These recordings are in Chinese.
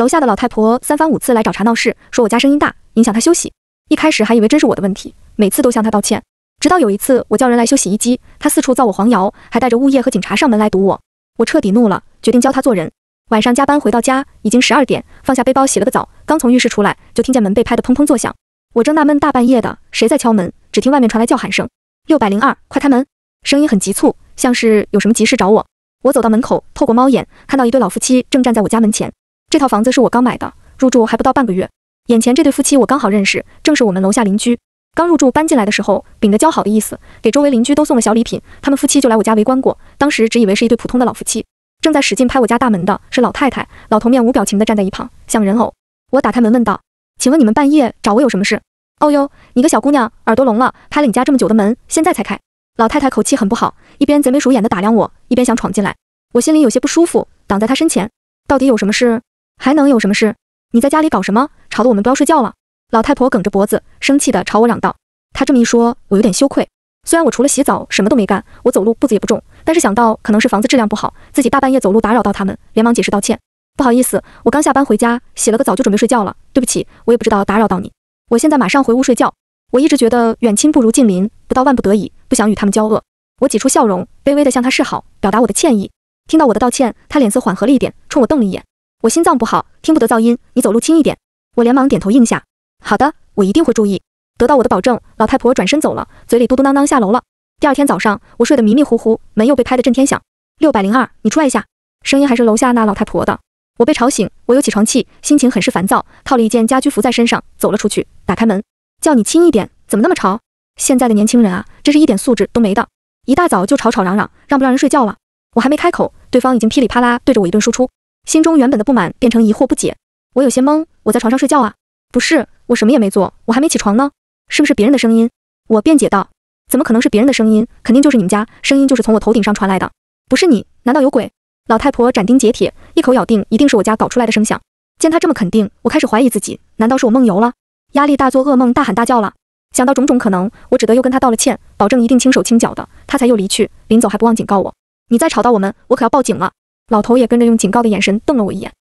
楼下的老太婆3番5次来找茬闹事，说我家声音大，影响她休息。一开始还以为真是我的问题，每次都向她道歉。直到有一次我叫人来修洗衣机，她四处造我黄谣，还带着物业和警察上门来堵我。我彻底怒了，决定教她做人。晚上加班回到家，已经12点，放下背包洗了个澡，刚从浴室出来，就听见门被拍得砰砰作响。我正纳闷大半夜的谁在敲门，只听外面传来叫喊声：602，快开门！声音很急促，像是有什么急事找我。我走到门口，透过猫眼看到一对老夫妻正站在我家门前。这套房子是我刚买的，入住还不到半个月。眼前这对夫妻我刚好认识，正是我们楼下邻居。刚入住搬进来的时候，秉着交好的意思，给周围邻居都送了小礼品。他们夫妻就来我家围观过，当时只以为是一对普通的老夫妻。正在使劲拍我家大门的是老太太，老头面无表情地站在一旁，像人偶。我打开门问道：“请问你们半夜找我有什么事？”“哦哟，你个小姑娘，耳朵聋了，拍了你家这么久的门，现在才开。”老太太口气很不好，一边贼眉鼠眼地打量我，一边想闯进来。我心里有些不舒服，挡在她身前。到底有什么事？还能有什么事？你在家里搞什么？吵得我们不要睡觉了。老太婆梗着脖子，生气地朝我嚷道。她这么一说，我有点羞愧。虽然我除了洗澡什么都没干，我走路步子也不重，但是想到可能是房子质量不好，自己大半夜走路打扰到他们，连忙解释道歉。不好意思，我刚下班回家，洗了个澡就准备睡觉了，对不起，我也不知道打扰到你。我现在马上回屋睡觉。我一直觉得远亲不如近邻，不到万不得已，不想与他们交恶。我挤出笑容，卑微地向他示好，表达我的歉意。听到我的道歉，他脸色缓和了一点，冲我瞪了一眼。我心脏不好，听不得噪音，你走路轻一点。我连忙点头应下。好的，我一定会注意。得到我的保证，老太婆转身走了，嘴里嘟嘟囔囔下楼了。第二天早上，我睡得迷迷糊糊，门又被拍得震天响。602，你出来一下。声音还是楼下那老太婆的。我被吵醒，我有起床气，心情很是烦躁，套了一件家居服在身上，走了出去，打开门。叫你轻一点，怎么那么吵？现在的年轻人啊，真是一点素质都没的，一大早就吵吵嚷嚷，让不让人睡觉了？我还没开口，对方已经噼里啪啦对着我一顿输出，心中原本的不满变成疑惑不解。我有些懵，我在床上睡觉啊？不是，我什么也没做，我还没起床呢。是不是别人的声音？我辩解道。怎么可能是别人的声音？肯定就是你们家，声音就是从我头顶上传来的。不是你，难道有鬼？老太婆斩钉截铁，一口咬定一定是我家搞出来的声响。见她这么肯定，我开始怀疑自己，难道是我梦游了？压力大做噩梦，大喊大叫了。想到种种可能，我只得又跟她道了歉，保证一定轻手轻脚的，她才又离去。临走还不忘警告我，你再吵到我们，我可要报警了。老头也跟着用警告的眼神瞪了我一眼。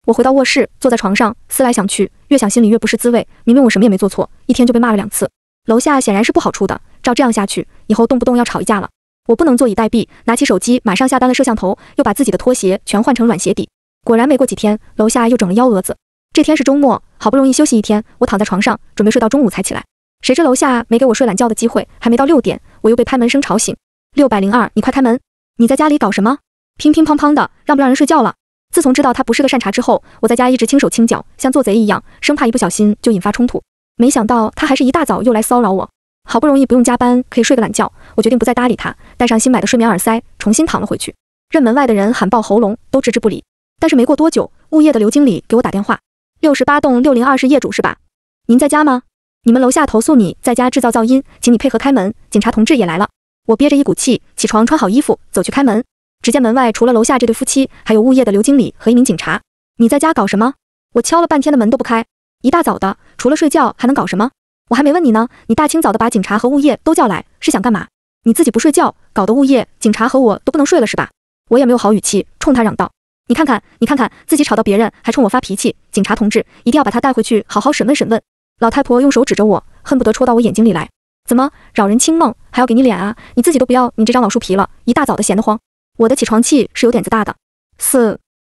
我回到卧室，坐在床上，思来想去，越想心里越不是滋味。明明我什么也没做错，一天就被骂了2次。楼下显然是不好处的，照这样下去，以后动不动要吵一架了。我不能坐以待毙，拿起手机马上下单了摄像头，又把自己的拖鞋全换成软鞋底。果然没过几天，楼下又整了幺蛾子。这天是周末，好不容易休息一天，我躺在床上准备睡到中午才起来，谁知楼下没给我睡懒觉的机会，还没到6点，我又被拍门声吵醒。602，你快开门！你在家里搞什么？乒乒乓乓的，让不让人睡觉了？自从知道他不是个善茬之后，我在家一直轻手轻脚，像做贼一样，生怕一不小心就引发冲突。没想到他还是一大早又来骚扰我。好不容易不用加班，可以睡个懒觉，我决定不再搭理他，戴上新买的睡眠耳塞，重新躺了回去。任门外的人喊爆喉咙，都置之不理。但是没过多久，物业的刘经理给我打电话：68栋602是业主是吧？您在家吗？你们楼下投诉你在家制造噪音，请你配合开门，警察同志也来了。我憋着一股气，起床穿好衣服，走去开门。只见门外除了楼下这对夫妻，还有物业的刘经理和一名警察。你在家搞什么？我敲了半天的门都不开。一大早的，除了睡觉还能搞什么？我还没问你呢，你大清早的把警察和物业都叫来，是想干嘛？你自己不睡觉，搞得物业、警察和我都不能睡了是吧？我也没有好语气，冲他嚷道：你看看，自己吵到别人，还冲我发脾气，警察同志，一定要把他带回去，好好审问审问。老太婆用手指着我，恨不得戳到我眼睛里来。怎么，扰人清梦，还要给你脸啊？你自己都不要你这张老树皮了，一大早的闲得慌。我的起床气是有点子大的。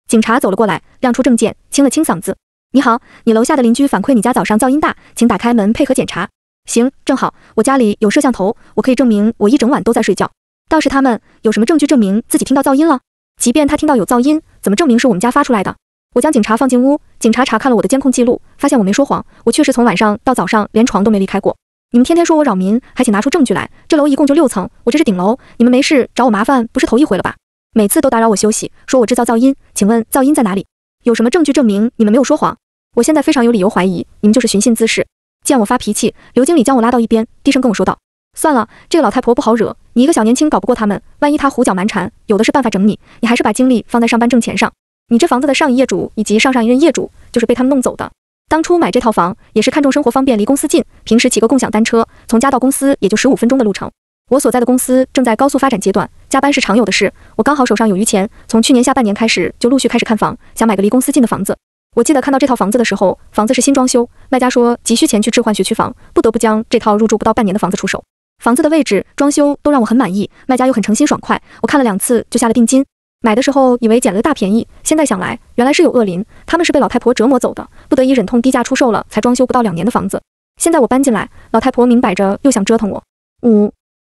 警察走了过来，亮出证件，清了清嗓子。你好，你楼下的邻居反馈你家早上噪音大，请打开门配合检查。行，正好我家里有摄像头，我可以证明我一整晚都在睡觉。倒是他们有什么证据证明自己听到噪音了？即便他听到有噪音，怎么证明是我们家发出来的？我将警察放进屋，警察查看了我的监控记录，发现我没说谎，我确实从晚上到早上连床都没离开过。你们天天说我扰民，还请拿出证据来。这楼一共就6层，我这是顶楼，你们没事找我麻烦不是头一回了吧？每次都打扰我休息，说我制造噪音，请问噪音在哪里？有什么证据证明你们没有说谎？我现在非常有理由怀疑你们就是寻衅滋事。见我发脾气，刘经理将我拉到一边，低声跟我说道：算了，这个老太婆不好惹，你一个小年轻搞不过他们，万一她胡搅蛮缠，有的是办法整你，你还是把精力放在上班挣钱上。你这房子的上一业主以及上上一任业主就是被他们弄走的。当初买这套房也是看中生活方便，离公司近，平时骑个共享单车，从家到公司也就15分钟的路程。我所在的公司正在高速发展阶段，加班是常有的事。我刚好手上有余钱，从去年下半年开始就陆续开始看房，想买个离公司近的房子。我记得看到这套房子的时候，房子是新装修，卖家说急需钱去置换学区房，不得不将这套入住不到半年的房子出手。房子的位置、装修都让我很满意，卖家又很诚心爽快，我看了2次就下了定金。买的时候以为捡了个大便宜，现在想来原来是有恶邻，他们是被老太婆折磨走的，不得已忍痛低价出售了才装修不到2年的房子。现在我搬进来，老太婆明摆着又想折腾我。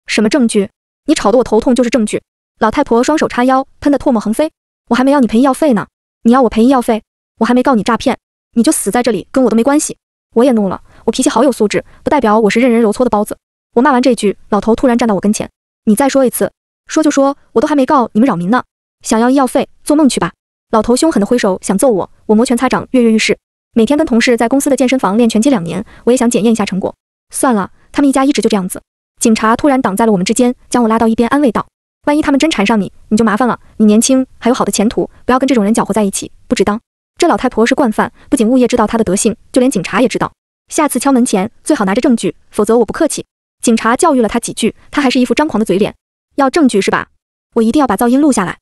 什么证据？你吵得我头痛就是证据。老太婆双手叉腰，喷得唾沫横飞。我还没要你赔医药费呢，你要我赔医药费？我还没告你诈骗，你就死在这里，跟我都没关系。我也怒了，我脾气好有素质，不代表我是任人揉搓的包子。我骂完这句，老头突然站到我跟前，你再说一次。说就说，我都还没告你们扰民呢，想要医药费，做梦去吧。老头凶狠地挥手想揍我，我摩拳擦掌，跃跃欲试。每天跟同事在公司的健身房练拳击2年，我也想检验一下成果。算了，他们一家一直就这样子。警察突然挡在了我们之间，将我拉到一边安慰道，万一他们真缠上你，你就麻烦了。你年轻，还有好的前途，不要跟这种人搅和在一起，不值当。这老太婆是惯犯，不仅物业知道她的德性，就连警察也知道。下次敲门前最好拿着证据，否则我不客气。警察教育了她几句，她还是一副张狂的嘴脸。要证据是吧？我一定要把噪音录下来。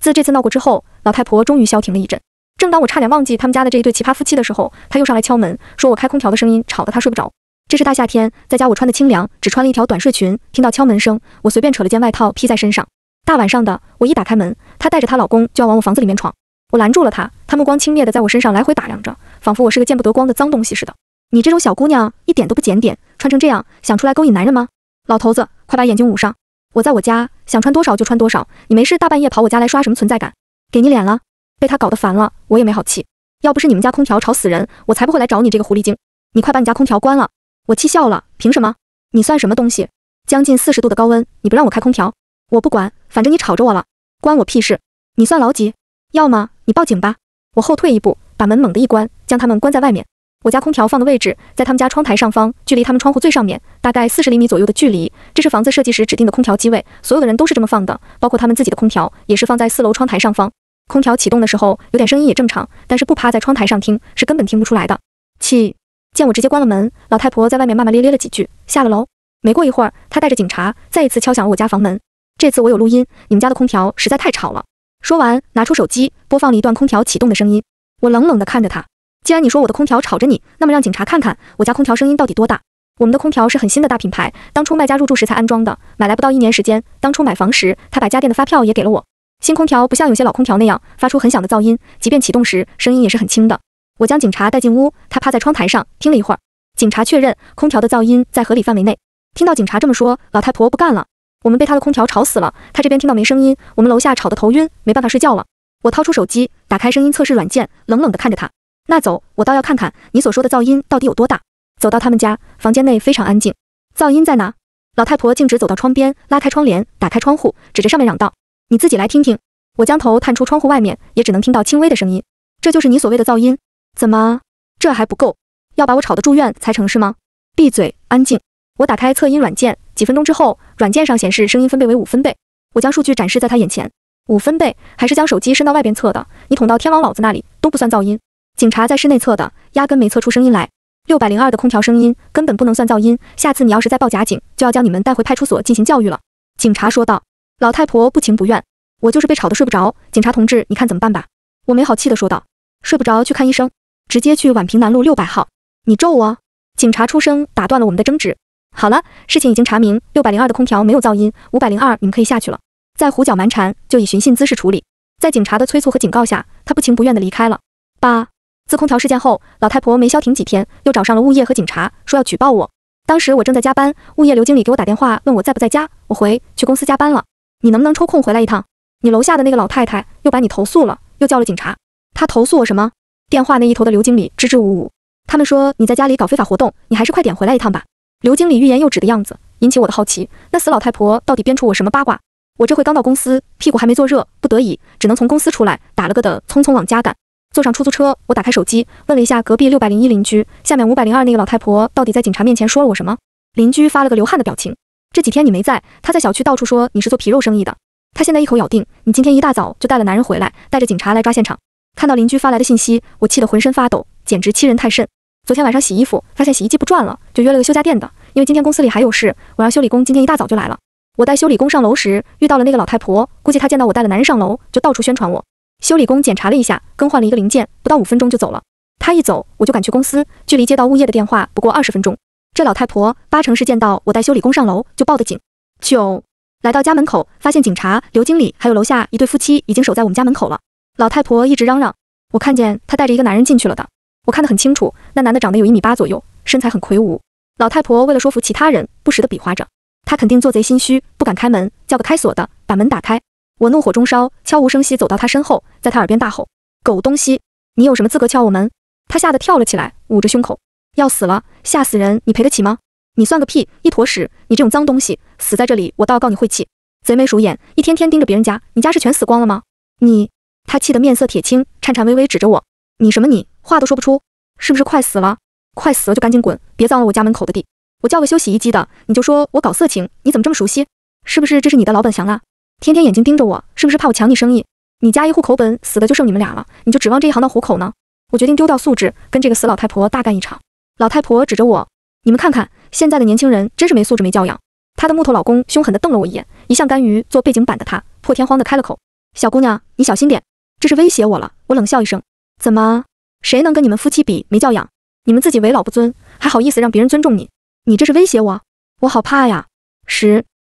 自这次闹过之后，老太婆终于消停了一阵。正当我差点忘记他们家的这一对奇葩夫妻的时候，她又上来敲门，说我开空调的声音吵得她睡不着。这是大夏天，在家我穿的清凉，只穿了一条短睡裙，听到敲门声，我随便扯了件外套披在身上。大晚上的，我一打开门，她带着她老公就要往我房子里面闯。我拦住了她，她目光轻蔑地在我身上来回打量着，仿佛我是个见不得光的脏东西似的。你这种小姑娘一点都不检点，穿成这样想出来勾引男人吗？老头子，快把眼睛捂上！我在我家，想穿多少就穿多少，你没事大半夜跑我家来刷什么存在感？给你脸了？被他搞得烦了，我也没好气。要不是你们家空调吵死人，我才不会来找你这个狐狸精。你快把你家空调关了！我气笑了，凭什么？你算什么东西？将近40度的高温，你不让我开空调？我不管，反正你吵着我了，关我屁事！你算老几？要么你报警吧！我后退一步，把门猛地一关，将他们关在外面。我家空调放的位置在他们家窗台上方，距离他们窗户最上面大概40厘米左右的距离。这是房子设计时指定的空调机位，所有的人都是这么放的，包括他们自己的空调也是放在4楼窗台上方。空调启动的时候有点声音也正常，但是不趴在窗台上听是根本听不出来的。见我直接关了门，老太婆在外面骂骂咧咧了几句，下了楼。没过一会儿，她带着警察再一次敲响了我家房门。这次我有录音，你们家的空调实在太吵了。说完，拿出手机播放了一段空调启动的声音。我冷冷地看着他，既然你说我的空调吵着你，那么让警察看看我家空调声音到底多大。我们的空调是很新的大品牌，当初卖家入住时才安装的，买来不到1年时间。当初买房时，他把家电的发票也给了我。新空调不像有些老空调那样发出很响的噪音，即便启动时声音也是很轻的。我将警察带进屋，他趴在窗台上听了一会儿。警察确认空调的噪音在合理范围内。听到警察这么说，老太婆不干了。我们被她的空调吵死了，她这边听到没声音，我们楼下吵得头晕，没办法睡觉了。我掏出手机，打开声音测试软件，冷冷地看着她。那走，我倒要看看你所说的噪音到底有多大。走到他们家，房间内非常安静。噪音在哪？老太婆径直走到窗边，拉开窗帘，打开窗户，指着上面嚷道：你自己来听听。我将头探出窗户外面，也只能听到轻微的声音。这就是你所谓的噪音？怎么，这还不够？要把我吵得住院才成是吗？闭嘴，安静。我打开测音软件，几分钟之后，软件上显示声音分贝为5分贝。我将数据展示在他眼前。5分贝，还是将手机伸到外边测的，你捅到天王老子那里都不算噪音。警察在室内测的，压根没测出声音来。602的空调声音根本不能算噪音，下次你要是再报假警，就要将你们带回派出所进行教育了。警察说道。老太婆不情不愿，我就是被吵得睡不着，警察同志，你看怎么办吧？我没好气地说道。睡不着去看医生，直接去宛平南路600号。你咒我？警察出声打断了我们的争执。好了，事情已经查明，602的空调没有噪音，502你们可以下去了。再胡搅蛮缠，就以寻衅滋事处理。在警察的催促和警告下，他不情不愿地离开了。自空调事件后，老太婆没消停几天，又找上了物业和警察，说要举报我。当时我正在加班，物业刘经理给我打电话问我在不在家，我回去公司加班了。你能不能抽空回来一趟？你楼下的那个老太太又把你投诉了，又叫了警察。她投诉我什么？电话那一头的刘经理支支吾吾。他们说你在家里搞非法活动，你还是快点回来一趟吧。刘经理欲言又止的样子引起我的好奇，那死老太婆到底编出我什么八卦？我这回刚到公司，屁股还没坐热，不得已只能从公司出来，打了个的匆匆往家赶。坐上出租车，我打开手机问了一下隔壁601邻居，下面502那个老太婆到底在警察面前说了我什么？邻居发了个流汗的表情。这几天你没在，她在小区到处说你是做皮肉生意的。她现在一口咬定你今天一大早就带了男人回来，带着警察来抓现场。看到邻居发来的信息，我气得浑身发抖，简直欺人太甚。昨天晚上洗衣服，发现洗衣机不转了，就约了个修家电的，因为今天公司里还有事，我让修理工今天一大早就来了。我带修理工上楼时，遇到了那个老太婆，估计她见到我带了男人上楼，就到处宣传我。修理工检查了一下，更换了一个零件，不到5分钟就走了。他一走，我就赶去公司，距离接到物业的电话不过20分钟。这老太婆8成是见到我带修理工上楼就报的警。来到家门口，发现警察、刘经理还有楼下一对夫妻已经守在我们家门口了。老太婆一直嚷嚷，我看见她带着一个男人进去了的。我看得很清楚，那男的长得有1.8米左右，身材很魁梧。老太婆为了说服其他人，不时地比划着，她肯定做贼心虚，不敢开门，叫个开锁的把门打开。我怒火中烧，悄无声息走到她身后，在她耳边大吼：狗东西，你有什么资格敲我门？她吓得跳了起来，捂着胸口，要死了，吓死人，你赔得起吗？你算个屁，一坨屎，你这种脏东西，死在这里，我倒要告你晦气。贼眉鼠眼，一天天盯着别人家，你家是全死光了吗？你，她气得面色铁青，颤颤巍巍指着我，你什么你，话都说不出，是不是快死了？快死了就赶紧滚，别脏了我家门口的地。我叫个修洗衣机的，你就说我搞色情，你怎么这么熟悉？是不是这是你的老本行啊？天天眼睛盯着我，是不是怕我抢你生意？你家一户口本死的就剩你们俩了，你就指望这一行当糊口呢？我决定丢掉素质，跟这个死老太婆大干一场。老太婆指着我，你们看看，现在的年轻人真是没素质没教养。她的木头老公凶狠地瞪了我一眼，一向甘于做背景板的他，破天荒地开了口，小姑娘，你小心点，这是威胁我了。我冷笑一声，怎么？谁能跟你们夫妻比没教养？你们自己为老不尊，还好意思让别人尊重你？你这是威胁我？我好怕呀。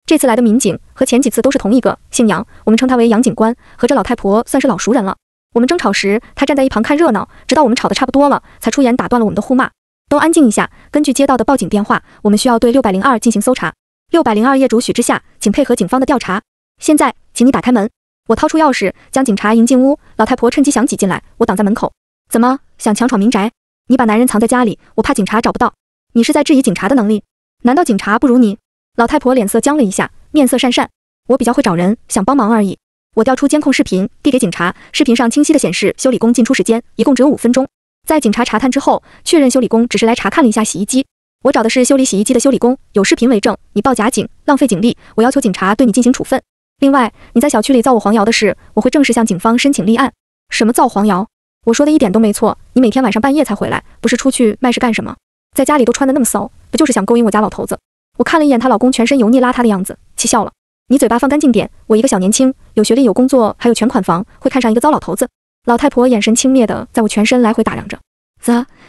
这次来的民警和前几次都是同一个，姓杨，我们称他为杨警官，和这老太婆算是老熟人了。我们争吵时，他站在一旁看热闹，直到我们吵得差不多了，才出言打断了我们的互骂。都安静一下，根据接到的报警电话，我们需要对602进行搜查。602业主许之下，请配合警方的调查。现在，请你打开门。我掏出钥匙，将警察迎进屋。老太婆趁机想挤进来，我挡在门口。怎么，想强闯民宅？你把男人藏在家里，我怕警察找不到。你是在质疑警察的能力？难道警察不如你？老太婆脸色僵了一下，面色讪讪。我比较会找人，想帮忙而已。我调出监控视频，递给警察，视频上清晰地显示修理工进出时间一共只有5分钟。在警察查探之后，确认修理工只是来查看了一下洗衣机。我找的是修理洗衣机的修理工，有视频为证，你报假警，浪费警力，我要求警察对你进行处分。另外，你在小区里造我黄谣的事，我会正式向警方申请立案。什么造黄谣？我说的一点都没错，你每天晚上半夜才回来，不是出去卖是干什么？在家里都穿得那么骚，不就是想勾引我家老头子？我看了一眼她老公全身油腻邋遢的样子，气笑了。你嘴巴放干净点，我一个小年轻，有学历有工作还有全款房，会看上一个糟老头子？老太婆眼神轻蔑的在我全身来回打量着。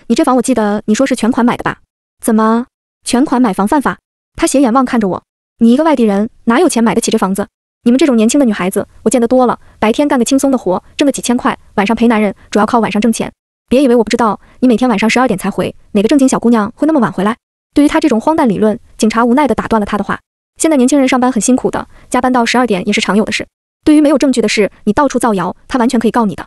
你这房我记得你说是全款买的吧？怎么全款买房犯法？她斜眼望看着我，你一个外地人哪有钱买得起这房子？你们这种年轻的女孩子我见得多了，白天干个轻松的活，挣个几千块，晚上陪男人主要靠晚上挣钱。别以为我不知道，你每天晚上12点才回，哪个正经小姑娘会那么晚回来？对于她这种荒诞理论，警察无奈地打断了她的话。现在年轻人上班很辛苦的，加班到12点也是常有的事。对于没有证据的事，你到处造谣，他完全可以告你的。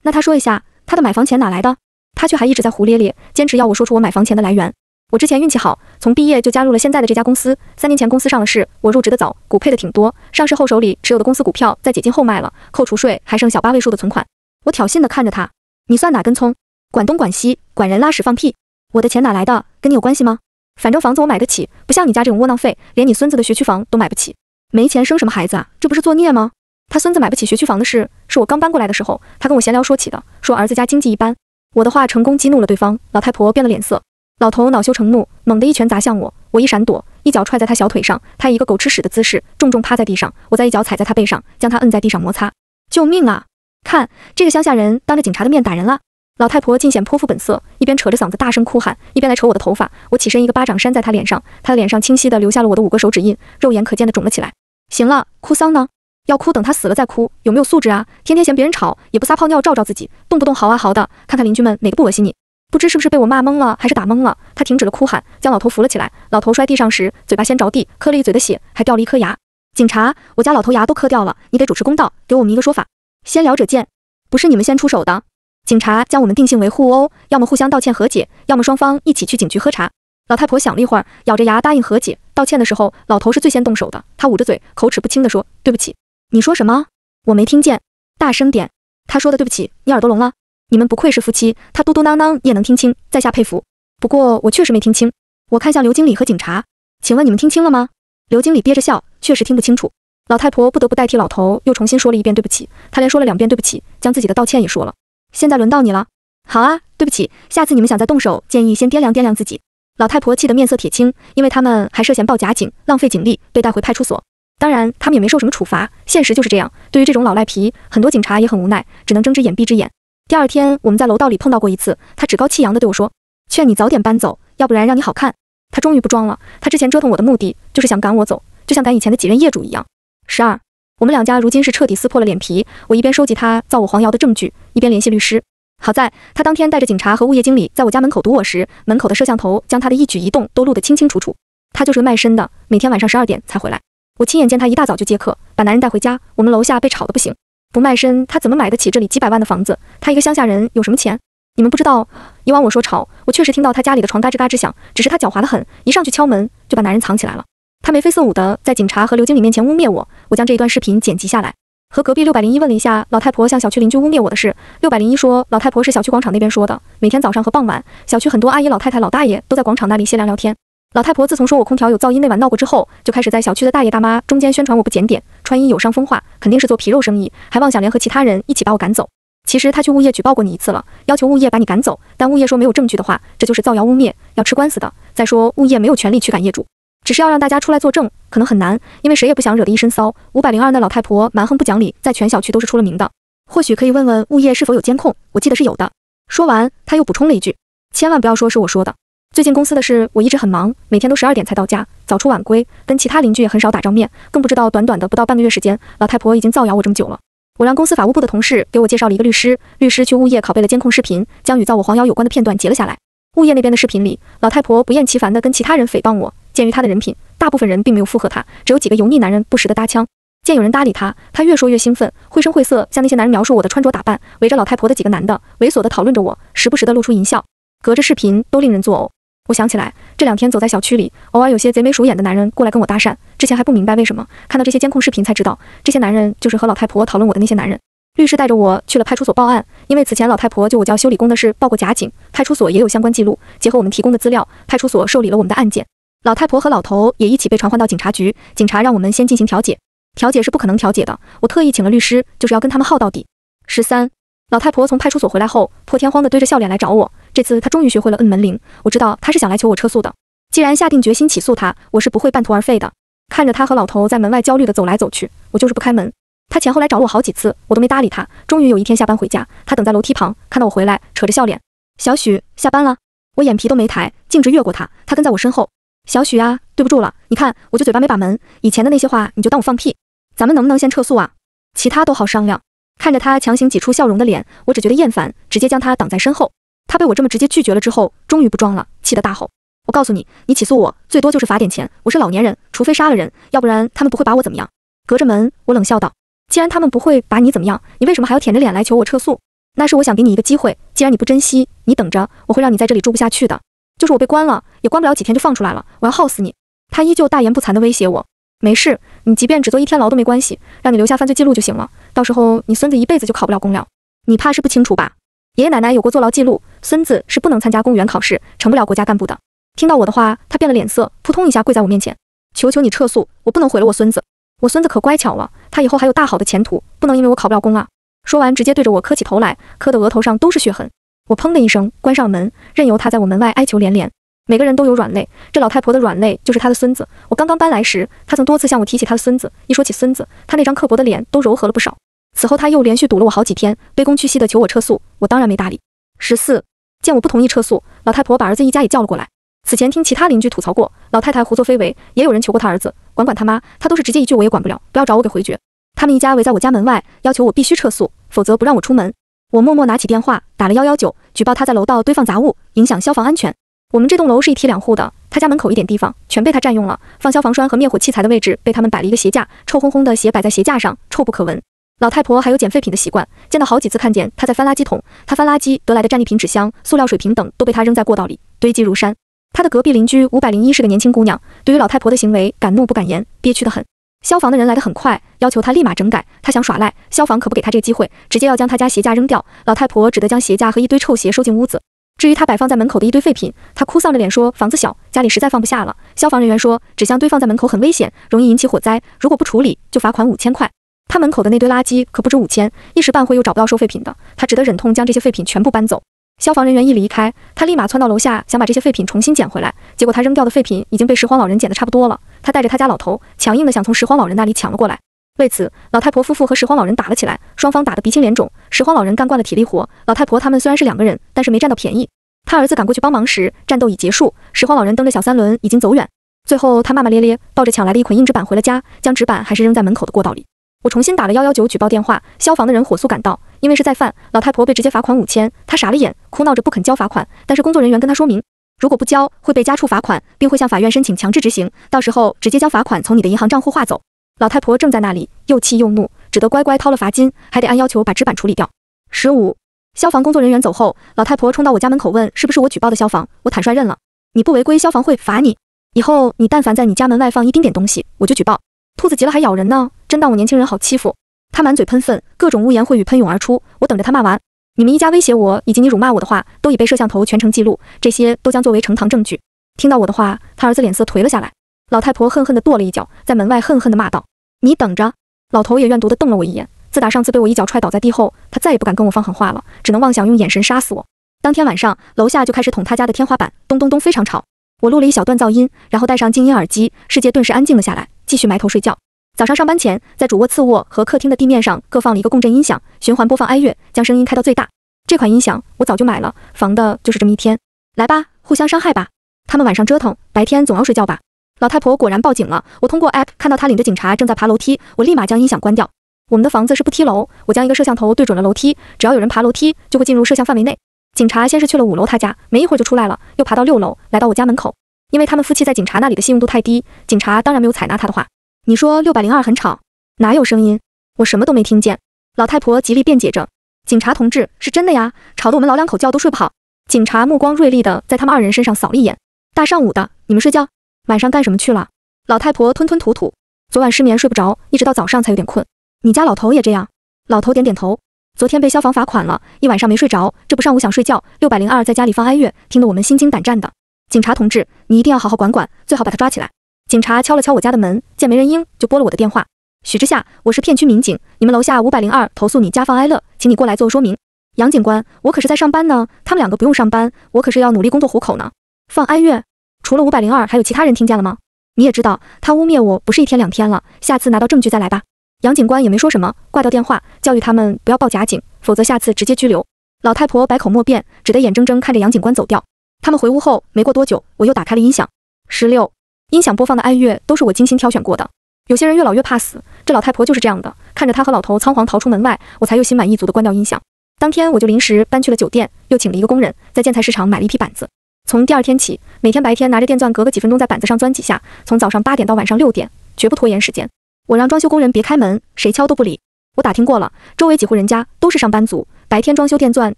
那他说一下，他的买房钱哪来的？他却还一直在胡咧咧，坚持要我说出我买房钱的来源。我之前运气好，从毕业就加入了现在的这家公司。3年前公司上了市，我入职的早，股配的挺多。上市后手里持有的公司股票在解禁后卖了，扣除税还剩小8位数的存款。我挑衅地看着他，你算哪根葱？管东管西，管人拉屎放屁。我的钱哪来的？跟你有关系吗？反正房子我买得起，不像你家这种窝囊废，连你孙子的学区房都买不起。没钱生什么孩子啊？这不是作孽吗？他孙子买不起学区房的事，是我刚搬过来的时候，他跟我闲聊说起的，说儿子家经济一般。我的话成功激怒了对方，老太婆变了脸色。老头恼羞成怒，猛地一拳砸向我，我一闪躲，一脚踹在他小腿上，他以一个狗吃屎的姿势重重趴在地上，我再一脚踩在他背上，将他摁在地上摩擦。救命啊！看，这个乡下人当着警察的面打人了。老太婆尽显泼妇本色，一边扯着嗓子大声哭喊，一边来扯我的头发。我起身一个巴掌扇在她脸上，她的脸上清晰地留下了我的5个手指印，肉眼可见地肿了起来。行了，哭丧呢？要哭等他死了再哭，有没有素质啊？天天嫌别人吵，也不撒泡尿照照自己，动不动嚎啊嚎的，看看邻居们哪个不恶心你？不知是不是被我骂懵了，还是打懵了，他停止了哭喊，将老头扶了起来。老头摔地上时，嘴巴先着地，磕了一嘴的血，还掉了一颗牙。警察，我家老头牙都磕掉了，你得主持公道，给我们一个说法。先聊者见，不是你们先出手的。警察将我们定性为互殴，要么互相道歉和解，要么双方一起去警局喝茶。老太婆想了一会儿，咬着牙答应和解。道歉的时候，老头是最先动手的，他捂着嘴，口齿不清地说：“对不起。”你说什么？我没听见，大声点。他说的对不起，你耳朵聋了？你们不愧是夫妻，他嘟嘟囔囔你也能听清，在下佩服。不过我确实没听清。我看向刘经理和警察，请问你们听清了吗？刘经理憋着笑，确实听不清楚。老太婆不得不代替老头又重新说了一遍对不起，她连说了2遍对不起，将自己的道歉也说了。现在轮到你了。好啊，对不起，下次你们想再动手，建议先掂量掂量自己。老太婆气得面色铁青，因为他们还涉嫌报假警，浪费警力，被带回派出所。当然，他们也没受什么处罚，现实就是这样。对于这种老赖皮，很多警察也很无奈，只能睁只眼闭只眼。第二天，我们在楼道里碰到过一次，他趾高气扬地对我说：“劝你早点搬走，要不然让你好看。”他终于不装了，他之前折腾我的目的就是想赶我走，就像赶以前的几任业主一样。12，我们两家如今是彻底撕破了脸皮，我一边收集他造我黄瑶的证据，一边联系律师。好在他当天带着警察和物业经理在我家门口堵我时，门口的摄像头将他的一举一动都录得清清楚楚。他就是个卖身的，每天晚上12点才回来。我亲眼见他一大早就接客，把男人带回家，我们楼下被吵得不行。不卖身，他怎么买得起这里几百万的房子？他一个乡下人有什么钱？你们不知道，以往我说吵，我确实听到他家里的床嘎吱嘎吱响，只是他狡猾得很，一上去敲门就把男人藏起来了。他眉飞色舞的在警察和刘经理面前污蔑我，我将这一段视频剪辑下来。和隔壁601问了一下老太婆向小区邻居污蔑我的事，601说老太婆是小区广场那边说的，每天早上和傍晚，小区很多阿姨老太太老大爷都在广场那里歇凉聊天。老太婆自从说我空调有噪音那晚闹过之后，就开始在小区的大爷大妈中间宣传我不检点，穿衣有伤风化，肯定是做皮肉生意，还妄想联合其他人一起把我赶走。其实他去物业举报过你一次了，要求物业把你赶走，但物业说没有证据的话，这就是造谣污蔑，要吃官司的。再说物业没有权利驱赶业主，只是要让大家出来作证，可能很难，因为谁也不想惹得一身骚。502那老太婆蛮横不讲理，在全小区都是出了名的。或许可以问问物业是否有监控，我记得是有的。说完，他又补充了一句：千万不要说是我说的。最近公司的事我一直很忙，每天都12点才到家，早出晚归，跟其他邻居也很少打照面，更不知道短短的不到半个月时间，老太婆已经造谣我这么久了。我让公司法务部的同事给我介绍了一个律师，律师去物业拷贝了监控视频，将与造我黄瑶有关的片段截了下来。物业那边的视频里，老太婆不厌其烦地跟其他人诽谤我，鉴于她的人品，大部分人并没有附和她，只有几个油腻男人不时地搭腔。见有人搭理她，她越说越兴奋，绘声绘色向那些男人描述我的穿着打扮，围着老太婆的几个男的猥琐地讨论着我，时不时地露出淫笑，隔着视频都令人作呕。我想起来，这2天走在小区里，偶尔有些贼眉鼠眼的男人过来跟我搭讪，之前还不明白为什么，看到这些监控视频才知道，这些男人就是和老太婆讨论我的那些男人。律师带着我去了派出所报案，因为此前老太婆就我叫修理工的事报过假警，派出所也有相关记录，结合我们提供的资料，派出所受理了我们的案件。老太婆和老头也一起被传唤到警察局，警察让我们先进行调解，调解是不可能调解的，我特意请了律师，就是要跟他们耗到底。13，老太婆从派出所回来后，破天荒地堆着笑脸来找我，这次她终于学会了摁门铃，我知道她是想来求我撤诉的。既然下定决心起诉她，我是不会半途而废的。看着她和老头在门外焦虑地走来走去，我就是不开门。他前后来找我好几次，我都没搭理他。终于有一天下班回家，他等在楼梯旁，看到我回来，扯着笑脸：“小许，下班了。”我眼皮都没抬，径直越过他，他跟在我身后。小许啊，对不住了，你看我就嘴巴没把门，以前的那些话你就当我放屁。咱们能不能先撤诉啊？其他都好商量。看着他强行挤出笑容的脸，我只觉得厌烦，直接将他挡在身后。他被我这么直接拒绝了之后，终于不装了，气得大吼：“我告诉你，你起诉我，最多就是罚点钱。我是老年人，除非杀了人，要不然他们不会把我怎么样。”隔着门，我冷笑道：“既然他们不会把你怎么样，你为什么还要舔着脸来求我撤诉？那是我想给你一个机会，既然你不珍惜，你等着，我会让你在这里住不下去的。就是我被关了，也关不了几天就放出来了，我要耗死你。”他依旧大言不惭地威胁我：“没事，你即便只做1天牢都没关系，让你留下犯罪记录就行了，到时候你孙子一辈子就考不了公了。你怕是不清楚吧？爷爷奶奶有过坐牢记录，孙子是不能参加公务员考试，成不了国家干部的。”听到我的话，他变了脸色，扑通一下跪在我面前：“求求你撤诉，我不能毁了我孙子。我孙子可乖巧了，他以后还有大好的前途，不能因为我考不了公啊！”说完直接对着我磕起头来，磕得额头上都是血痕。我砰的一声关上门，任由他在我门外哀求连连。每个人都有软肋，这老太婆的软肋就是她的孙子。我刚刚搬来时，她曾多次向我提起她的孙子，一说起孙子，她那张刻薄的脸都柔和了不少。此后她又连续堵了我好几天，卑躬屈膝地求我撤诉，我当然没搭理。14，见我不同意撤诉，老太婆把儿子一家也叫了过来。此前听其他邻居吐槽过，老太太胡作非为，也有人求过她儿子，管他妈，她都是直接一句我也管不了，不要找我给回绝。他们一家围在我家门外，要求我必须撤诉，否则不让我出门。我默默拿起电话打了119，举报他在楼道堆放杂物，影响消防安全。我们这栋楼是1梯2户的，他家门口一点地方全被他占用了，放消防栓和灭火器材的位置被他们摆了一个鞋架，臭烘烘的鞋摆在鞋架上，臭不可闻。老太婆还有捡废品的习惯，见到好几次看见她在翻垃圾桶，她翻垃圾得来的战利品纸箱、塑料水瓶等都被她扔在过道里，堆积如山。她的隔壁邻居501是个年轻姑娘，对于老太婆的行为敢怒不敢言，憋屈得很。消防的人来得很快，要求她立马整改，她想耍赖，消防可不给她这个机会，直接要将她家鞋架扔掉。老太婆只得将鞋架和一堆臭鞋收进屋子。至于她摆放在门口的一堆废品，她哭丧着脸说房子小，家里实在放不下了。消防人员说纸箱堆放在门口很危险，容易引起火灾，如果不处理就罚款5000块。她门口的那堆垃圾可不止5000，一时半会又找不到收废品的，她只得忍痛将这些废品全部搬走。消防人员一离开，他立马窜到楼下，想把这些废品重新捡回来。结果他扔掉的废品已经被拾荒老人捡得差不多了。他带着他家老头，强硬的想从拾荒老人那里抢了过来。为此，老太婆夫妇和拾荒老人打了起来，双方打得鼻青脸肿。拾荒老人干惯了体力活，老太婆他们虽然是2个人，但是没占到便宜。他儿子赶过去帮忙时，战斗已结束，拾荒老人蹬着小3轮已经走远。最后他骂骂咧咧，抱着抢来的一捆硬纸板回了家，将纸板还是扔在门口的过道里。我重新打了119举报电话，消防的人火速赶到，因为是再犯，老太婆被直接罚款5000，她傻了眼，哭闹着不肯交罚款，但是工作人员跟她说明，如果不交会被加处罚款，并会向法院申请强制执行，到时候直接将罚款从你的银行账户划走。老太婆正在那里又气又怒，只得乖乖掏了罚金，还得按要求把纸板处理掉。15. 消防工作人员走后，老太婆冲到我家门口问是不是我举报的消防，我坦率认了，你不违规消防会罚你，以后你但凡在你家门外放一丁点东西，我就举报。兔子急了还咬人呢，真当我年轻人好欺负。他满嘴喷粪，各种污言秽语喷涌而出，我等着他骂完。你们一家威胁我以及你辱骂我的话，都已被摄像头全程记录，这些都将作为呈堂证据。听到我的话，他儿子脸色颓了下来。老太婆恨恨地跺了一脚，在门外恨恨地骂道：你等着！老头也怨毒地瞪了我一眼。自打上次被我一脚踹倒在地后，他再也不敢跟我放狠话了，只能妄想用眼神杀死我。当天晚上，楼下就开始捅他家的天花板，咚咚咚非常吵。我录了一小段噪音，然后戴上静音耳机，世界顿时安静了下来，继续埋头睡觉。早上上班前，在主卧、次卧和客厅的地面上各放了一个共振音响，循环播放哀乐，将声音开到最大。这款音响我早就买了，防的就是这么一天。来吧，互相伤害吧。他们晚上折腾，白天总要睡觉吧。老太婆果然报警了，我通过 app 看到她领着警察正在爬楼梯，我立马将音响关掉。我们的房子是不梯楼，我将一个摄像头对准了楼梯，只要有人爬楼梯，就会进入摄像范围内。警察先是去了5楼他家，没一会儿就出来了，又爬到6楼，来到我家门口。因为他们夫妻在警察那里的信用度太低，警察当然没有采纳他的话。你说602很吵，哪有声音？我什么都没听见。老太婆极力辩解着，警察同志，是真的呀，吵得我们老2口觉都睡不好。警察目光锐利的在他们2人身上扫了一眼。大上午的，你们睡觉？晚上干什么去了？老太婆吞吞吐吐，昨晚失眠睡不着，一直到早上才有点困。你家老头也这样？老头点点头。昨天被消防罚款了，一晚上没睡着，这不上午想睡觉，602在家里放哀乐，听得我们心惊胆战的。警察同志，你一定要好好管管，最好把他抓起来。警察敲了敲我家的门，见没人应，就拨了我的电话。许之夏，我是片区民警，你们楼下502投诉你家放哀乐，请你过来做说明。杨警官，我可是在上班呢，他们2个不用上班，我可是要努力工作糊口呢。放哀乐，除了502还有其他人听见了吗？你也知道，他污蔑我不是1天2天了，下次拿到证据再来吧。杨警官也没说什么，挂掉电话，教育他们不要报假警，否则下次直接拘留。老太婆百口莫辩，只得眼睁睁看着杨警官走掉。他们回屋后，没过多久，我又打开了音响。16，音响播放的哀乐都是我精心挑选过的。有些人越老越怕死，这老太婆就是这样的。看着她和老头仓皇逃出门外，我才又心满意足地关掉音响。当天我就临时搬去了酒店，又请了一个工人，在建材市场买了一批板子。从第2天起，每天白天拿着电钻，隔个几分钟在板子上钻几下，从早上8点到晚上6点，绝不拖延时间。我让装修工人别开门，谁敲都不理。我打听过了，周围几户人家都是上班族，白天装修电钻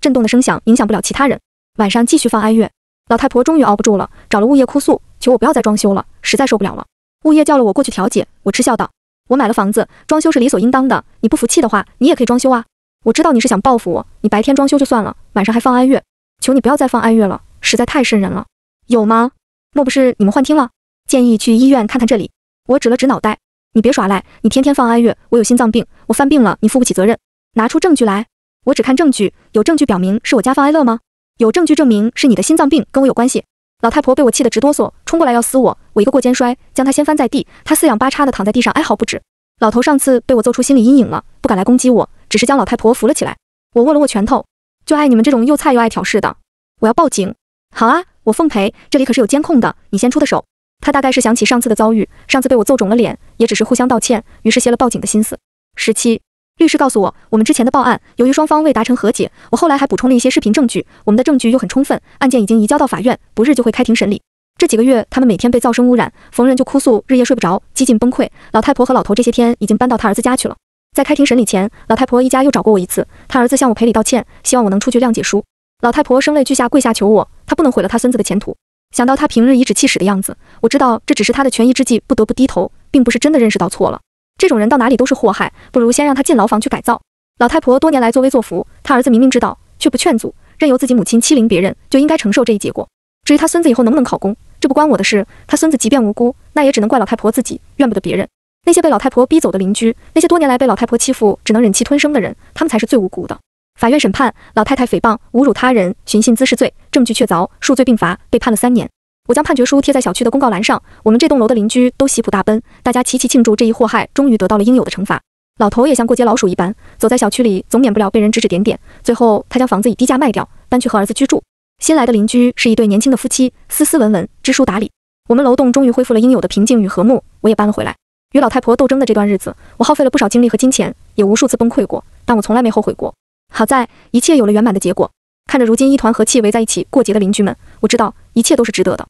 震动的声响影响不了其他人，晚上继续放哀乐。老太婆终于熬不住了，找了物业哭诉，求我不要再装修了，实在受不了了。物业叫了我过去调解，我嗤笑道：我买了房子，装修是理所应当的，你不服气的话，你也可以装修啊。我知道你是想报复我，你白天装修就算了，晚上还放哀乐，求你不要再放哀乐了，实在太瘆人了。有吗？莫不是你们幻听了？建议去医院看看这里。我指了指脑袋，你别耍赖，你天天放哀乐，我有心脏病，我犯病了，你负不起责任。拿出证据来。我只看证据，有证据表明是我家放哀乐吗？有证据证明是你的心脏病跟我有关系。老太婆被我气得直哆嗦，冲过来要撕我，我一个过肩摔，将她掀翻在地，她四仰八叉的躺在地上哀嚎不止。老头上次被我揍出心理阴影了，不敢来攻击我，只是将老太婆扶了起来。我握了握拳头，就爱你们这种又菜又爱挑事的，我要报警。好啊，我奉陪，这里可是有监控的，你先出的手。他大概是想起上次的遭遇，上次被我揍肿了脸，也只是互相道歉，于是歇了报警的心思。17，律师告诉我，我们之前的报案，由于双方未达成和解，我后来还补充了一些视频证据，我们的证据又很充分，案件已经移交到法院，不日就会开庭审理。这几个月，他们每天被噪声污染，逢人就哭诉，日夜睡不着，几近崩溃。老太婆和老头这些天已经搬到他儿子家去了。在开庭审理前，老太婆一家又找过我一次，他儿子向我赔礼道歉，希望我能出具谅解书。老太婆声泪俱下跪下求我，她不能毁了她孙子的前途。想到他平日颐指气使的样子，我知道这只是他的权宜之计，不得不低头，并不是真的认识到错了。这种人到哪里都是祸害，不如先让他进牢房去改造。老太婆多年来作威作福，他儿子明明知道，却不劝阻，任由自己母亲欺凌别人，就应该承受这一结果。至于他孙子以后能不能考公，这不关我的事。他孙子即便无辜，那也只能怪老太婆自己，怨不得别人。那些被老太婆逼走的邻居，那些多年来被老太婆欺负只能忍气吞声的人，他们才是最无辜的。法院审判，老太太诽谤、侮辱他人、寻衅滋事罪，证据确凿，数罪并罚，被判了3年。我将判决书贴在小区的公告栏上，我们这栋楼的邻居都喜普大奔，大家齐齐庆祝这一祸害终于得到了应有的惩罚。老头也像过街老鼠一般，走在小区里，总免不了被人指指点点。最后，他将房子以低价卖掉，搬去和儿子居住。新来的邻居是一对年轻的夫妻，斯斯文文，知书达理。我们楼栋终于恢复了应有的平静与和睦，我也搬了回来。与老太婆斗争的这段日子，我耗费了不少精力和金钱，也无数次崩溃过，但我从来没后悔过。好在一切有了圆满的结果。看着如今一团和气围在一起过节的邻居们，我知道一切都是值得的。